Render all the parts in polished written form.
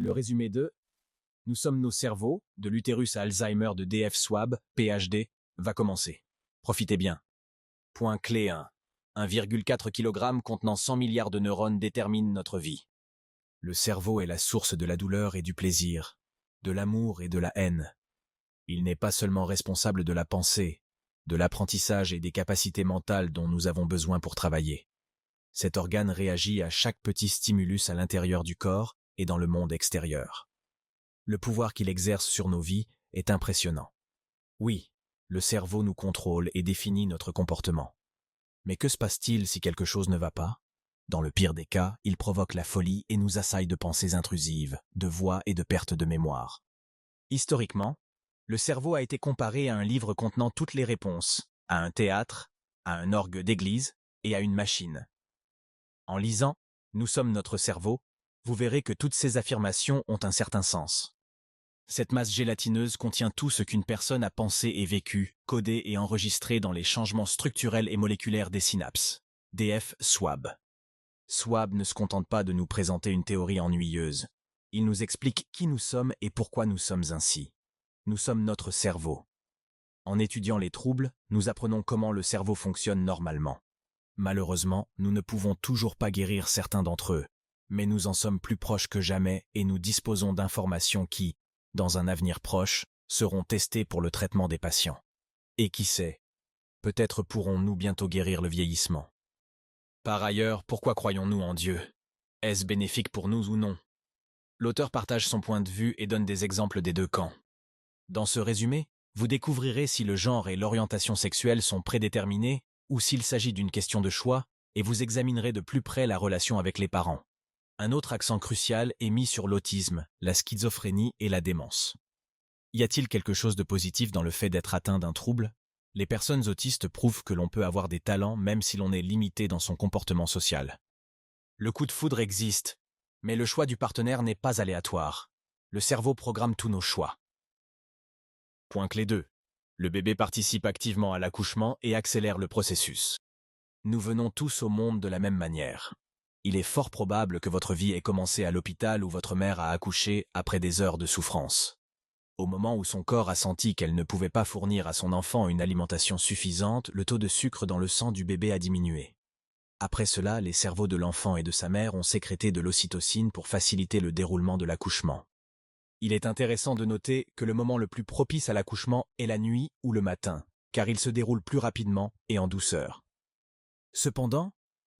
Le résumé de « Nous sommes nos cerveaux » de l'utérus à Alzheimer de D.F. Schwab, Ph.D., va commencer. Profitez bien. Point clé 1. 1,4 kg contenant 100 milliards de neurones détermine notre vie. Le cerveau est la source de la douleur et du plaisir, de l'amour et de la haine. Il n'est pas seulement responsable de la pensée, de l'apprentissage et des capacités mentales dont nous avons besoin pour travailler. Cet organe réagit à chaque petit stimulus à l'intérieur du corps et dans le monde extérieur. Le pouvoir qu'il exerce sur nos vies est impressionnant. Oui, le cerveau nous contrôle et définit notre comportement. Mais que se passe-t-il si quelque chose ne va pas? Dans le pire des cas, il provoque la folie et nous assaille de pensées intrusives, de voix et de perte de mémoire. Historiquement, le cerveau a été comparé à un livre contenant toutes les réponses, à un théâtre, à un orgue d'église et à une machine. En lisant « Nous sommes notre cerveau », vous verrez que toutes ces affirmations ont un certain sens. Cette masse gélatineuse contient tout ce qu'une personne a pensé et vécu, codé et enregistré dans les changements structurels et moléculaires des synapses. D.F. Schwab. Schwab ne se contente pas de nous présenter une théorie ennuyeuse. Il nous explique qui nous sommes et pourquoi nous sommes ainsi. Nous sommes notre cerveau. En étudiant les troubles, nous apprenons comment le cerveau fonctionne normalement. Malheureusement, nous ne pouvons toujours pas guérir certains d'entre eux, mais nous en sommes plus proches que jamais et nous disposons d'informations qui, dans un avenir proche, seront testées pour le traitement des patients. Et qui sait, peut-être pourrons-nous bientôt guérir le vieillissement. Par ailleurs, pourquoi croyons-nous en Dieu? Est-ce bénéfique pour nous ou non? L'auteur partage son point de vue et donne des exemples des deux camps. Dans ce résumé, vous découvrirez si le genre et l'orientation sexuelle sont prédéterminés ou s'il s'agit d'une question de choix, et vous examinerez de plus près la relation avec les parents. Un autre accent crucial est mis sur l'autisme, la schizophrénie et la démence. Y a-t-il quelque chose de positif dans le fait d'être atteint d'un trouble? Les personnes autistes prouvent que l'on peut avoir des talents même si l'on est limité dans son comportement social. Le coup de foudre existe, mais le choix du partenaire n'est pas aléatoire. Le cerveau programme tous nos choix. Point clé 2. Le bébé participe activement à l'accouchement et accélère le processus. Nous venons tous au monde de la même manière. Il est fort probable que votre vie ait commencé à l'hôpital où votre mère a accouché après des heures de souffrance. Au moment où son corps a senti qu'elle ne pouvait pas fournir à son enfant une alimentation suffisante, le taux de sucre dans le sang du bébé a diminué. Après cela, les cerveaux de l'enfant et de sa mère ont sécrété de l'ocytocine pour faciliter le déroulement de l'accouchement. Il est intéressant de noter que le moment le plus propice à l'accouchement est la nuit ou le matin, car il se déroule plus rapidement et en douceur. Cependant,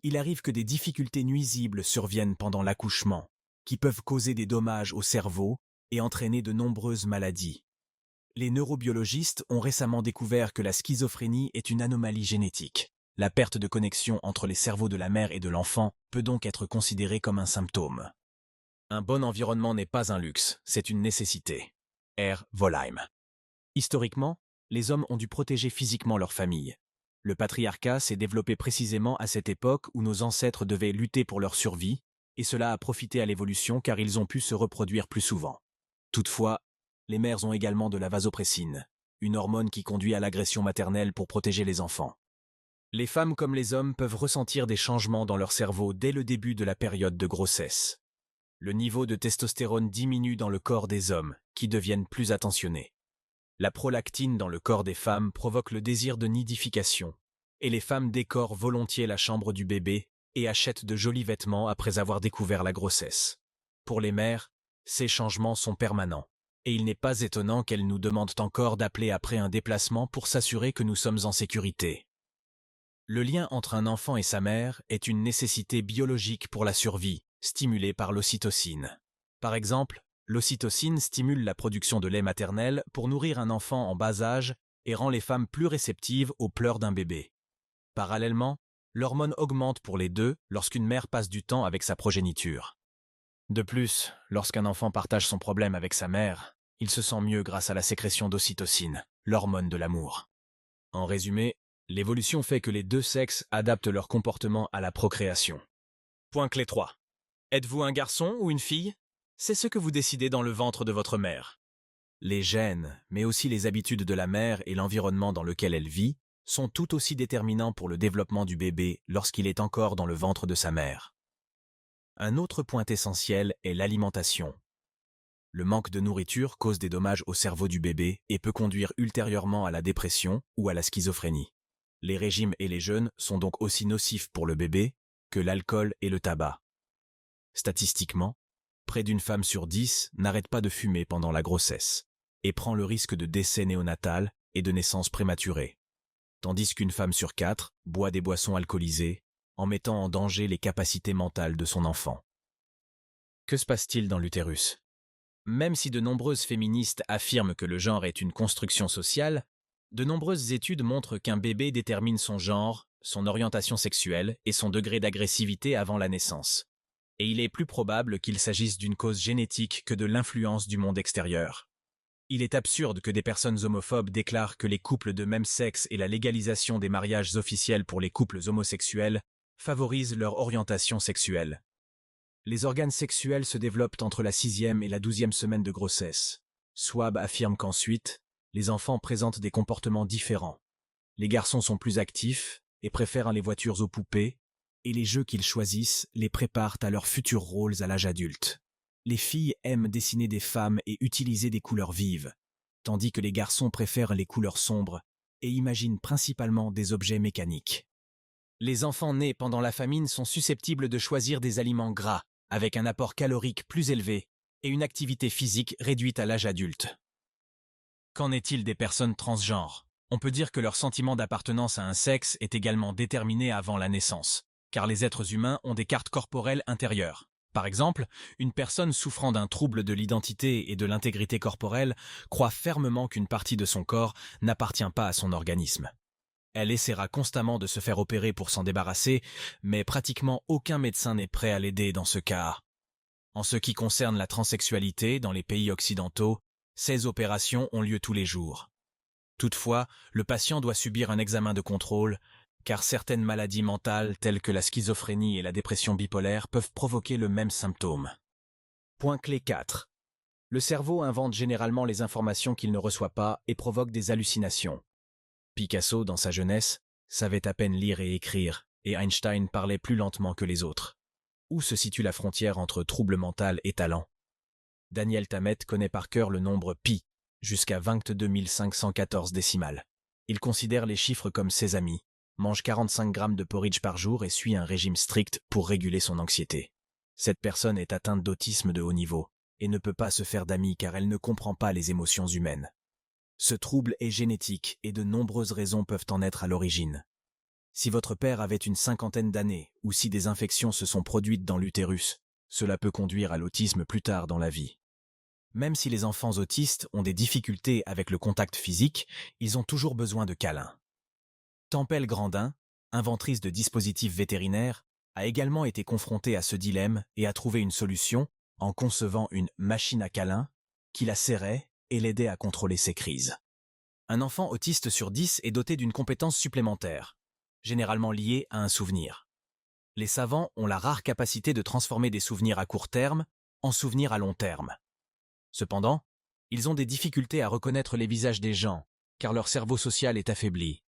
il arrive que des difficultés nuisibles surviennent pendant l'accouchement, qui peuvent causer des dommages au cerveau et entraîner de nombreuses maladies. Les neurobiologistes ont récemment découvert que la schizophrénie est une anomalie génétique. La perte de connexion entre les cerveaux de la mère et de l'enfant peut donc être considérée comme un symptôme. Un bon environnement n'est pas un luxe, c'est une nécessité. R. Volheim. Historiquement, les hommes ont dû protéger physiquement leur famille. Le patriarcat s'est développé précisément à cette époque où nos ancêtres devaient lutter pour leur survie, et cela a profité à l'évolution car ils ont pu se reproduire plus souvent. Toutefois, les mères ont également de la vasopressine, une hormone qui conduit à l'agression maternelle pour protéger les enfants. Les femmes comme les hommes peuvent ressentir des changements dans leur cerveau dès le début de la période de grossesse. Le niveau de testostérone diminue dans le corps des hommes, qui deviennent plus attentionnés. La prolactine dans le corps des femmes provoque le désir de nidification, et les femmes décorent volontiers la chambre du bébé et achètent de jolis vêtements après avoir découvert la grossesse. Pour les mères, ces changements sont permanents, et il n'est pas étonnant qu'elles nous demandent encore d'appeler après un déplacement pour s'assurer que nous sommes en sécurité. Le lien entre un enfant et sa mère est une nécessité biologique pour la survie, stimulée par l'ocytocine. Par exemple, l'ocytocine stimule la production de lait maternel pour nourrir un enfant en bas âge et rend les femmes plus réceptives aux pleurs d'un bébé. Parallèlement, l'hormone augmente pour les deux lorsqu'une mère passe du temps avec sa progéniture. De plus, lorsqu'un enfant partage son problème avec sa mère, il se sent mieux grâce à la sécrétion d'ocytocine, l'hormone de l'amour. En résumé, l'évolution fait que les deux sexes adaptent leur comportement à la procréation. Point clé 3. Êtes-vous un garçon ou une fille? C'est ce que vous décidez dans le ventre de votre mère. Les gènes, mais aussi les habitudes de la mère et l'environnement dans lequel elle vit, sont tout aussi déterminants pour le développement du bébé lorsqu'il est encore dans le ventre de sa mère. Un autre point essentiel est l'alimentation. Le manque de nourriture cause des dommages au cerveau du bébé et peut conduire ultérieurement à la dépression ou à la schizophrénie. Les régimes et les jeûnes sont donc aussi nocifs pour le bébé que l'alcool et le tabac. Statistiquement, près d'une femme sur 10 n'arrête pas de fumer pendant la grossesse et prend le risque de décès néonatal et de naissance prématurée, tandis qu'une femme sur 4 boit des boissons alcoolisées en mettant en danger les capacités mentales de son enfant. Que se passe-t-il dans l'utérus? Même si de nombreuses féministes affirment que le genre est une construction sociale, de nombreuses études montrent qu'un bébé détermine son genre, son orientation sexuelle et son degré d'agressivité avant la naissance. Et il est plus probable qu'il s'agisse d'une cause génétique que de l'influence du monde extérieur. Il est absurde que des personnes homophobes déclarent que les couples de même sexe et la légalisation des mariages officiels pour les couples homosexuels favorisent leur orientation sexuelle. Les organes sexuels se développent entre la 6e et la 12e semaine de grossesse. Swab affirme qu'ensuite, les enfants présentent des comportements différents. Les garçons sont plus actifs et préfèrent les voitures aux poupées, et les jeux qu'ils choisissent les préparent à leurs futurs rôles à l'âge adulte. Les filles aiment dessiner des femmes et utiliser des couleurs vives, tandis que les garçons préfèrent les couleurs sombres et imaginent principalement des objets mécaniques. Les enfants nés pendant la famine sont susceptibles de choisir des aliments gras, avec un apport calorique plus élevé et une activité physique réduite à l'âge adulte. Qu'en est-il des personnes transgenres? On peut dire que leur sentiment d'appartenance à un sexe est également déterminé avant la naissance, car les êtres humains ont des cartes corporelles intérieures. Par exemple, une personne souffrant d'un trouble de l'identité et de l'intégrité corporelle croit fermement qu'une partie de son corps n'appartient pas à son organisme. Elle essaiera constamment de se faire opérer pour s'en débarrasser, mais pratiquement aucun médecin n'est prêt à l'aider dans ce cas. En ce qui concerne la transsexualité dans les pays occidentaux, ces opérations ont lieu tous les jours. Toutefois, le patient doit subir un examen de contrôle, car certaines maladies mentales telles que la schizophrénie et la dépression bipolaire peuvent provoquer le même symptôme. Point clé 4. Le cerveau invente généralement les informations qu'il ne reçoit pas et provoque des hallucinations. Picasso, dans sa jeunesse, savait à peine lire et écrire, et Einstein parlait plus lentement que les autres. Où se situe la frontière entre trouble mental et talent? Daniel Tammet connaît par cœur le nombre pi, jusqu'à 22 514 décimales. Il considère les chiffres comme ses amis, mange 45 grammes de porridge par jour et suit un régime strict pour réguler son anxiété. Cette personne est atteinte d'autisme de haut niveau, et ne peut pas se faire d'amis car elle ne comprend pas les émotions humaines. Ce trouble est génétique et de nombreuses raisons peuvent en être à l'origine. Si votre père avait une 50aine d'années ou si des infections se sont produites dans l'utérus, cela peut conduire à l'autisme plus tard dans la vie. Même si les enfants autistes ont des difficultés avec le contact physique, ils ont toujours besoin de câlins. Tempel Grandin, inventrice de dispositifs vétérinaires, a également été confrontée à ce dilemme et a trouvé une solution en concevant une machine à câlins qui la serrait et l'aidait à contrôler ses crises. Un enfant autiste sur 10 est doté d'une compétence supplémentaire, généralement liée à un souvenir. Les savants ont la rare capacité de transformer des souvenirs à court terme en souvenirs à long terme. Cependant, ils ont des difficultés à reconnaître les visages des gens, car leur cerveau social est affaibli.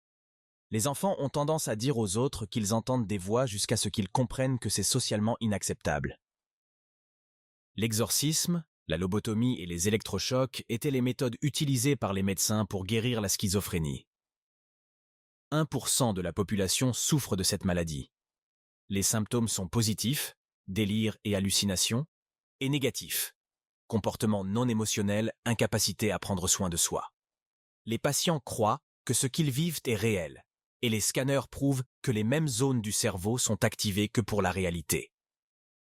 Les enfants ont tendance à dire aux autres qu'ils entendent des voix jusqu'à ce qu'ils comprennent que c'est socialement inacceptable. L'exorcisme, la lobotomie et les électrochocs étaient les méthodes utilisées par les médecins pour guérir la schizophrénie. 1% de la population souffre de cette maladie. Les symptômes sont positifs, délire et hallucinations, et négatifs, comportement non émotionnel, incapacité à prendre soin de soi. Les patients croient que ce qu'ils vivent est réel, et les scanners prouvent que les mêmes zones du cerveau sont activées que pour la réalité.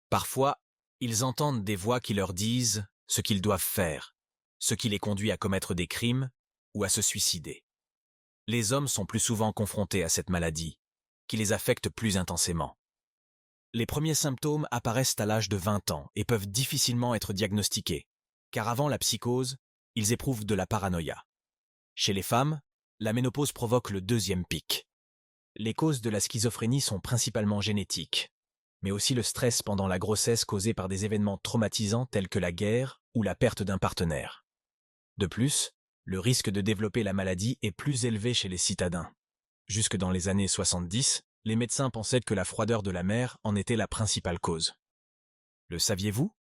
Parfois, ils entendent des voix qui leur disent ce qu'ils doivent faire, ce qui les conduit à commettre des crimes ou à se suicider. Les hommes sont plus souvent confrontés à cette maladie, qui les affecte plus intensément. Les premiers symptômes apparaissent à l'âge de 20 ans et peuvent difficilement être diagnostiqués, car avant la psychose, ils éprouvent de la paranoïa. Chez les femmes, la ménopause provoque le deuxième pic. Les causes de la schizophrénie sont principalement génétiques, mais aussi le stress pendant la grossesse causé par des événements traumatisants tels que la guerre ou la perte d'un partenaire. De plus, le risque de développer la maladie est plus élevé chez les citadins. Jusque dans les années 70, les médecins pensaient que la froideur de la mer en était la principale cause. Le saviez-vous?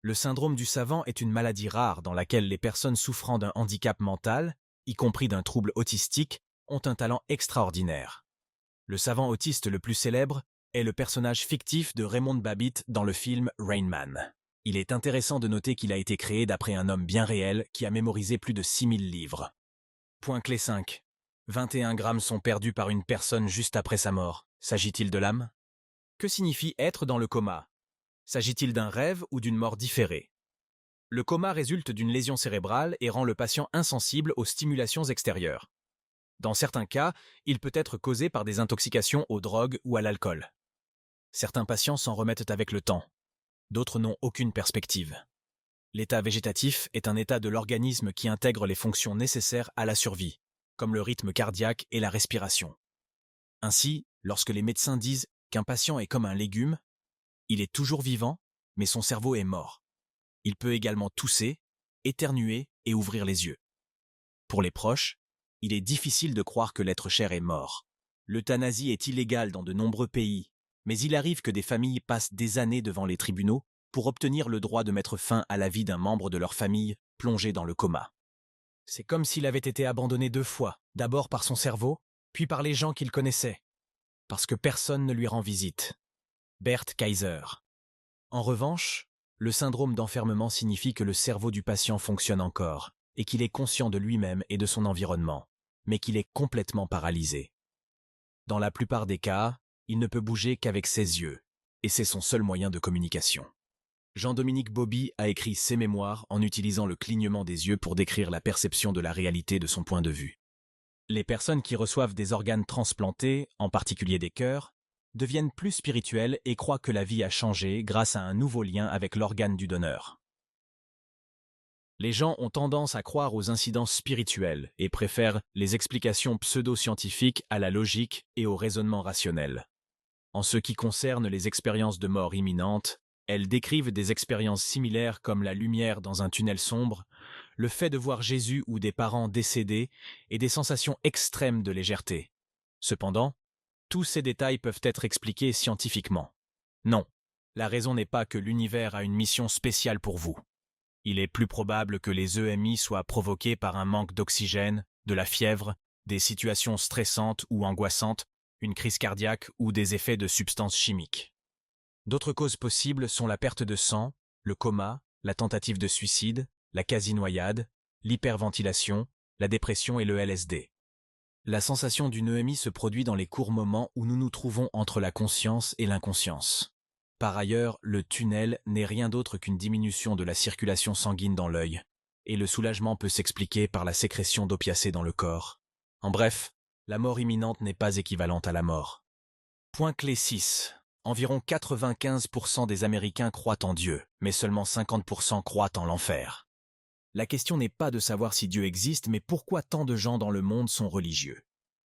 Le syndrome du savant est une maladie rare dans laquelle les personnes souffrant d'un handicap mental, y compris d'un trouble autistique, ont un talent extraordinaire. Le savant autiste le plus célèbre est le personnage fictif de Raymond Babbitt dans le film Rain Man. Il est intéressant de noter qu'il a été créé d'après un homme bien réel qui a mémorisé plus de 6000 livres. Point clé 5. 21 grammes sont perdus par une personne juste après sa mort. S'agit-il de l'âme? Que signifie être dans le coma? S'agit-il d'un rêve ou d'une mort différée? Le coma résulte d'une lésion cérébrale et rend le patient insensible aux stimulations extérieures. Dans certains cas, il peut être causé par des intoxications aux drogues ou à l'alcool. Certains patients s'en remettent avec le temps. D'autres n'ont aucune perspective. L'état végétatif est un état de l'organisme qui intègre les fonctions nécessaires à la survie, comme le rythme cardiaque et la respiration. Ainsi, lorsque les médecins disent qu'un patient est comme un légume, il est toujours vivant, mais son cerveau est mort. Il peut également tousser, éternuer et ouvrir les yeux. Pour les proches, il est difficile de croire que l'être cher est mort. L'euthanasie est illégale dans de nombreux pays, mais il arrive que des familles passent des années devant les tribunaux pour obtenir le droit de mettre fin à la vie d'un membre de leur famille plongé dans le coma. C'est comme s'il avait été abandonné 2 fois, d'abord par son cerveau, puis par les gens qu'il connaissait, parce que personne ne lui rend visite. Bert Kaiser. En revanche, le syndrome d'enfermement signifie que le cerveau du patient fonctionne encore, et qu'il est conscient de lui-même et de son environnement, mais qu'il est complètement paralysé. Dans la plupart des cas, il ne peut bouger qu'avec ses yeux, et c'est son seul moyen de communication. Jean-Dominique Bauby a écrit ses mémoires en utilisant le clignement des yeux pour décrire la perception de la réalité de son point de vue. Les personnes qui reçoivent des organes transplantés, en particulier des cœurs, deviennent plus spirituelles et croient que la vie a changé grâce à un nouveau lien avec l'organe du donneur. Les gens ont tendance à croire aux incidences spirituelles et préfèrent les explications pseudo-scientifiques à la logique et au raisonnement rationnel. En ce qui concerne les expériences de mort imminente, elles décrivent des expériences similaires comme la lumière dans un tunnel sombre, le fait de voir Jésus ou des parents décédés et des sensations extrêmes de légèreté. Cependant, tous ces détails peuvent être expliqués scientifiquement. Non, la raison n'est pas que l'univers a une mission spéciale pour vous. Il est plus probable que les EMI soient provoqués par un manque d'oxygène, de la fièvre, des situations stressantes ou angoissantes, une crise cardiaque ou des effets de substances chimiques. D'autres causes possibles sont la perte de sang, le coma, la tentative de suicide, la quasi-noyade, l'hyperventilation, la dépression et le LSD. La sensation d'une EMI se produit dans les courts moments où nous nous trouvons entre la conscience et l'inconscience. Par ailleurs, le tunnel n'est rien d'autre qu'une diminution de la circulation sanguine dans l'œil, et le soulagement peut s'expliquer par la sécrétion d'opiacés dans le corps. En bref, la mort imminente n'est pas équivalente à la mort. Point clé 6. Environ 95% des Américains croient en Dieu, mais seulement 50% croient en l'enfer. La question n'est pas de savoir si Dieu existe, mais pourquoi tant de gens dans le monde sont religieux.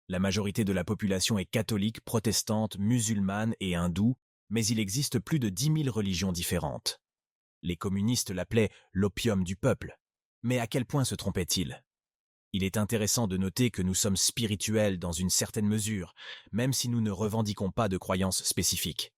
La majorité de la population est catholique, protestante, musulmane et hindoue, mais il existe plus de 10 000 religions différentes. Les communistes l'appelaient l'opium du peuple. Mais à quel point se trompaient-ils? Il est intéressant de noter que nous sommes spirituels dans une certaine mesure, même si nous ne revendiquons pas de croyances spécifiques.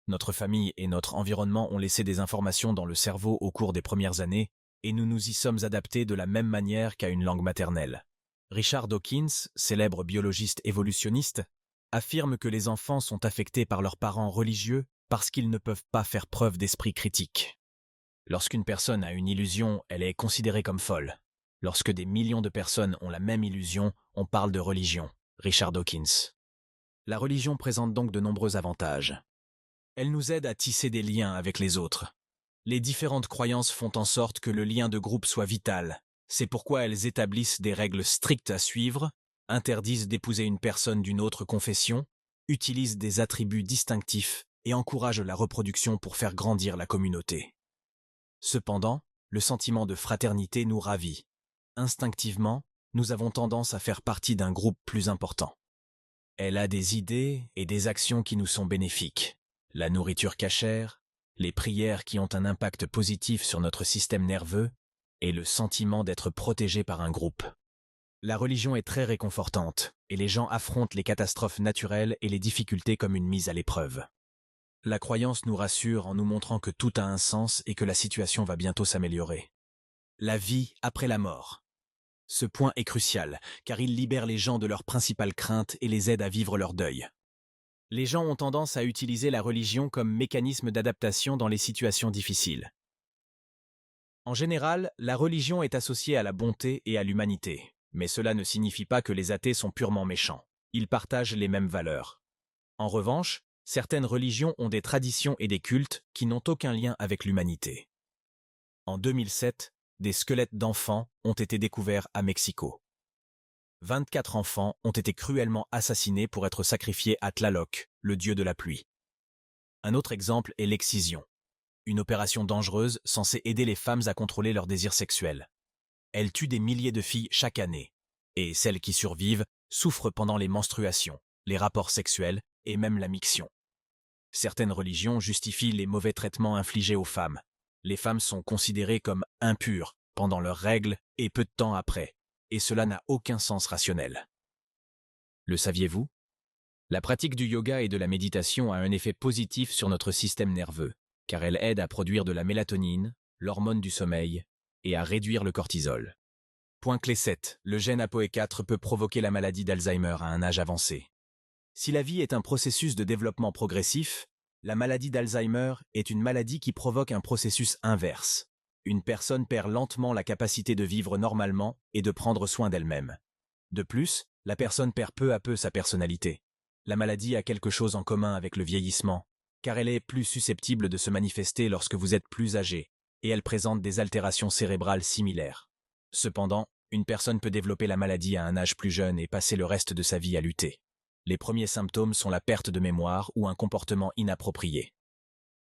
Notre famille et notre environnement ont laissé des informations dans le cerveau au cours des premières années, et nous nous y sommes adaptés de la même manière qu'à une langue maternelle. Richard Dawkins, célèbre biologiste évolutionniste, affirme que les enfants sont affectés par leurs parents religieux parce qu'ils ne peuvent pas faire preuve d'esprit critique. Lorsqu'une personne a une illusion, elle est considérée comme folle. Lorsque des millions de personnes ont la même illusion, on parle de religion. Richard Dawkins. La religion présente donc de nombreux avantages. Elle nous aide à tisser des liens avec les autres. Les différentes croyances font en sorte que le lien de groupe soit vital. C'est pourquoi elles établissent des règles strictes à suivre, interdisent d'épouser une personne d'une autre confession, utilisent des attributs distinctifs et encouragent la reproduction pour faire grandir la communauté. Cependant, le sentiment de fraternité nous ravit. Instinctivement, nous avons tendance à faire partie d'un groupe plus important. Elle a des idées et des actions qui nous sont bénéfiques. La nourriture cachère, les prières qui ont un impact positif sur notre système nerveux et le sentiment d'être protégé par un groupe. La religion est très réconfortante et les gens affrontent les catastrophes naturelles et les difficultés comme une mise à l'épreuve. La croyance nous rassure en nous montrant que tout a un sens et que la situation va bientôt s'améliorer. La vie après la mort. Ce point est crucial, car il libère les gens de leurs principales craintes et les aide à vivre leur deuil. Les gens ont tendance à utiliser la religion comme mécanisme d'adaptation dans les situations difficiles. En général, la religion est associée à la bonté et à l'humanité, mais cela ne signifie pas que les athées sont purement méchants. Ils partagent les mêmes valeurs. En revanche, certaines religions ont des traditions et des cultes qui n'ont aucun lien avec l'humanité. En 2007, des squelettes d'enfants ont été découverts à Mexico. 24 enfants ont été cruellement assassinés pour être sacrifiés à Tlaloc, le dieu de la pluie. Un autre exemple est l'excision, une opération dangereuse censée aider les femmes à contrôler leurs désirs sexuels. Elle tue des milliers de filles chaque année, et celles qui survivent souffrent pendant les menstruations, les rapports sexuels et même la miction. Certaines religions justifient les mauvais traitements infligés aux femmes. Les femmes sont considérées comme impures pendant leurs règles et peu de temps après, et cela n'a aucun sens rationnel. Le saviez-vous? La pratique du yoga et de la méditation a un effet positif sur notre système nerveux, car elle aide à produire de la mélatonine, l'hormone du sommeil, et à réduire le cortisol. Point clé 7. Le gène ApoE4 peut provoquer la maladie d'Alzheimer à un âge avancé. Si la vie est un processus de développement progressif, la maladie d'Alzheimer est une maladie qui provoque un processus inverse. Une personne perd lentement la capacité de vivre normalement et de prendre soin d'elle-même. De plus, la personne perd peu à peu sa personnalité. La maladie a quelque chose en commun avec le vieillissement, car elle est plus susceptible de se manifester lorsque vous êtes plus âgé, et elle présente des altérations cérébrales similaires. Cependant, une personne peut développer la maladie à un âge plus jeune et passer le reste de sa vie à lutter. Les premiers symptômes sont la perte de mémoire ou un comportement inapproprié.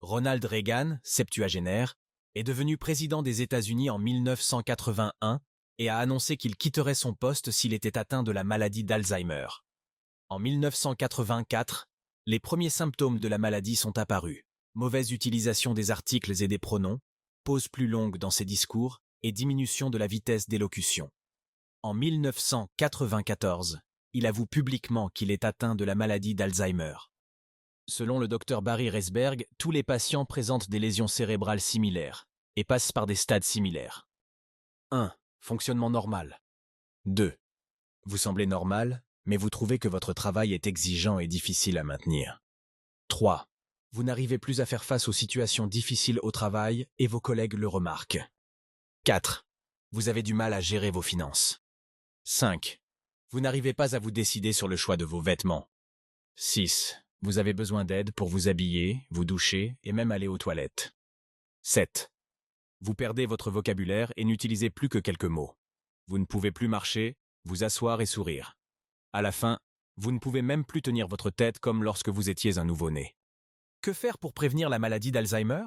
Ronald Reagan, septuagénaire, est devenu président des États-Unis en 1981 et a annoncé qu'il quitterait son poste s'il était atteint de la maladie d'Alzheimer. En 1984, les premiers symptômes de la maladie sont apparus. Mauvaise utilisation des articles et des pronoms, pause plus longue dans ses discours et diminution de la vitesse d'élocution. En 1994, il avoue publiquement qu'il est atteint de la maladie d'Alzheimer. Selon le docteur Barry Resberg, tous les patients présentent des lésions cérébrales similaires et passent par des stades similaires. 1. Fonctionnement normal. 2. Vous semblez normal, mais vous trouvez que votre travail est exigeant et difficile à maintenir. 3. Vous n'arrivez plus à faire face aux situations difficiles au travail et vos collègues le remarquent. 4. Vous avez du mal à gérer vos finances. 5. Vous n'arrivez pas à vous décider sur le choix de vos vêtements. 6. Vous avez besoin d'aide pour vous habiller, vous doucher et même aller aux toilettes. 7. Vous perdez votre vocabulaire et n'utilisez plus que quelques mots. Vous ne pouvez plus marcher, vous asseoir et sourire. À la fin, vous ne pouvez même plus tenir votre tête comme lorsque vous étiez un nouveau-né. Que faire pour prévenir la maladie d'Alzheimer?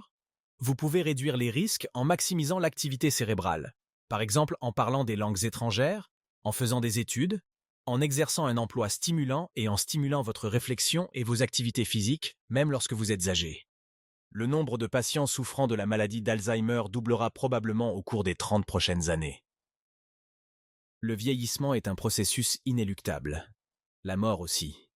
Vous pouvez réduire les risques en maximisant l'activité cérébrale, par exemple en parlant des langues étrangères, en faisant des études, en exerçant un emploi stimulant et en stimulant votre réflexion et vos activités physiques, même lorsque vous êtes âgé. Le nombre de patients souffrant de la maladie d'Alzheimer doublera probablement au cours des 30 prochaines années. Le vieillissement est un processus inéluctable. La mort aussi.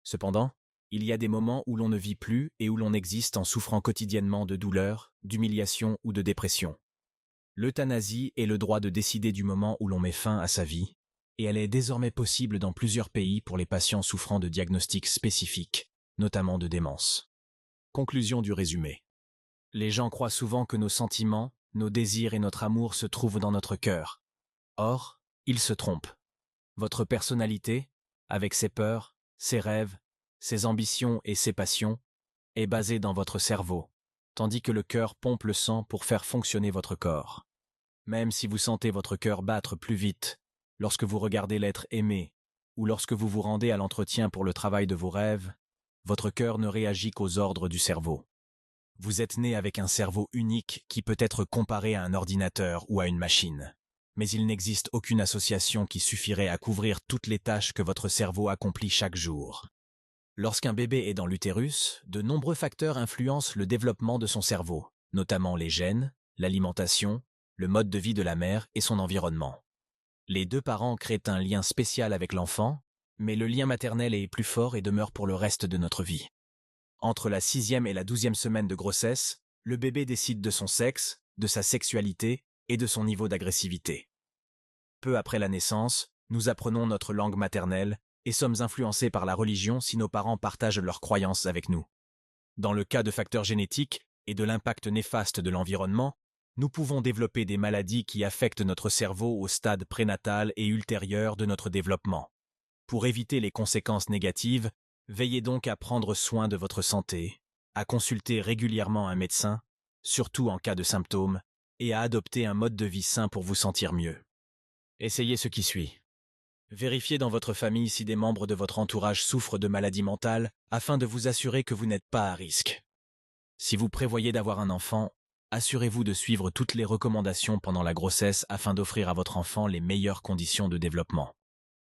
Cependant, il y a des moments où l'on ne vit plus et où l'on existe en souffrant quotidiennement de douleur, d'humiliation ou de dépression. L'euthanasie est le droit de décider du moment où l'on met fin à sa vie, et elle est désormais possible dans plusieurs pays pour les patients souffrant de diagnostics spécifiques, notamment de démence. Conclusion du résumé. Les gens croient souvent que nos sentiments, nos désirs et notre amour se trouvent dans notre cœur. Or, ils se trompent. Votre personnalité, avec ses peurs, ses rêves, ses ambitions et ses passions, est basée dans votre cerveau, tandis que le cœur pompe le sang pour faire fonctionner votre corps. Même si vous sentez votre cœur battre plus vite, lorsque vous regardez l'être aimé, ou lorsque vous vous rendez à l'entretien pour le travail de vos rêves, votre cœur ne réagit qu'aux ordres du cerveau. Vous êtes né avec un cerveau unique qui peut être comparé à un ordinateur ou à une machine. Mais il n'existe aucune association qui suffirait à couvrir toutes les tâches que votre cerveau accomplit chaque jour. Lorsqu'un bébé est dans l'utérus, de nombreux facteurs influencent le développement de son cerveau, notamment les gènes, l'alimentation, le mode de vie de la mère et son environnement. Les deux parents créent un lien spécial avec l'enfant, mais le lien maternel est plus fort et demeure pour le reste de notre vie. Entre la 6e et la 12e semaine de grossesse, le bébé décide de son sexe, de sa sexualité et de son niveau d'agressivité. Peu après la naissance, nous apprenons notre langue maternelle et sommes influencés par la religion si nos parents partagent leurs croyances avec nous. Dans le cas de facteurs génétiques et de l'impact néfaste de l'environnement, nous pouvons développer des maladies qui affectent notre cerveau au stade prénatal et ultérieur de notre développement. Pour éviter les conséquences négatives, veillez donc à prendre soin de votre santé, à consulter régulièrement un médecin, surtout en cas de symptômes, et à adopter un mode de vie sain pour vous sentir mieux. Essayez ce qui suit. Vérifiez dans votre famille si des membres de votre entourage souffrent de maladies mentales afin de vous assurer que vous n'êtes pas à risque. Si vous prévoyez d'avoir un enfant, assurez-vous de suivre toutes les recommandations pendant la grossesse afin d'offrir à votre enfant les meilleures conditions de développement.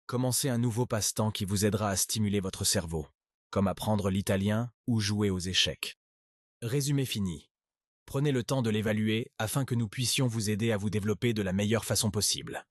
Commencez un nouveau passe-temps qui vous aidera à stimuler votre cerveau, comme apprendre l'italien ou jouer aux échecs. Résumé fini. Prenez le temps de l'évaluer afin que nous puissions vous aider à vous développer de la meilleure façon possible.